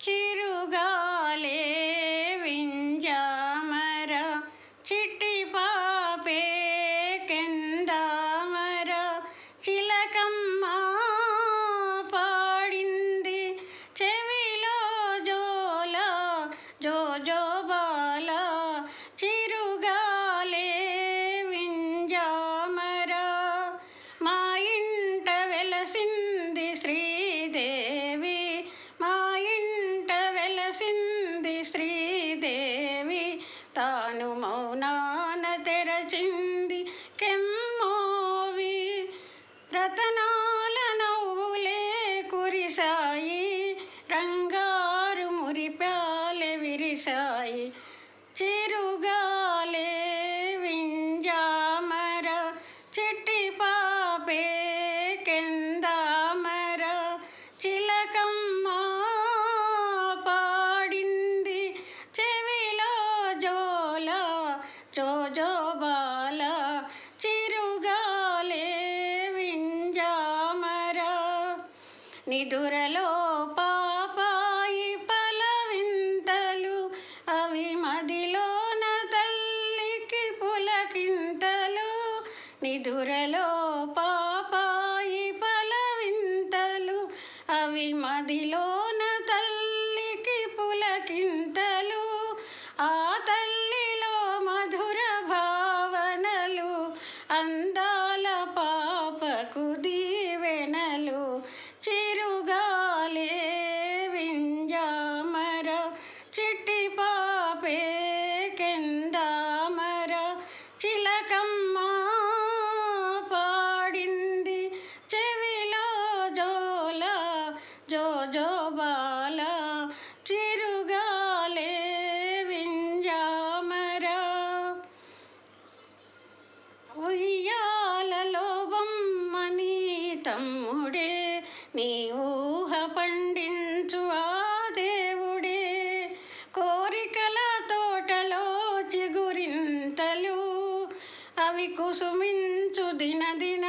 చిరుగాలే వింజామర చిట్టి పాపే కెందామర చిలకమ్మ పాడింది చెవిలో జోల జోజోబాల చిరుగాలే వింజామర మా ఇంట వెలసింది శ్రీదేవి మా ఇంట వెలసింది శ్రీదేవి తాను మౌనాన తెరచింది కెమ్మోవి రతనాల నవ్వులే కురిసాయి రంగారు మురిపాలె విరిసాయి చిరుగాలే వింజామర చిట్టి పాపే కెందామర చిలకమ్మ పాడింది చెవిలో జోల జోజోబాల చిరుగాలే వింజామర నిదురలో పాపాయి పలవింతలు అవి మదిలోన తల్లికి పులకింతలు నిదురలో పాపాయి పలవింతలు అవి మదిలోన తల్లికి పులకింతలు ఆ తల్లిలో మధుర భావనలు అందాల పాపకు దీవెనలు చిరుగాలే వింజామర చిట్టి పాపే కెందామర చిలకమ్మ పాడింది చెవిలో జోల జోజోబాల చిరుగాలే వింజామర ఉయ్యాలలో బొమ్మని తమ్ముడే నీ ఊహ పండించు ఆ దేవుడే కోరికల తోటలో చిగురింతలు అవి కుసుమించు దినదిన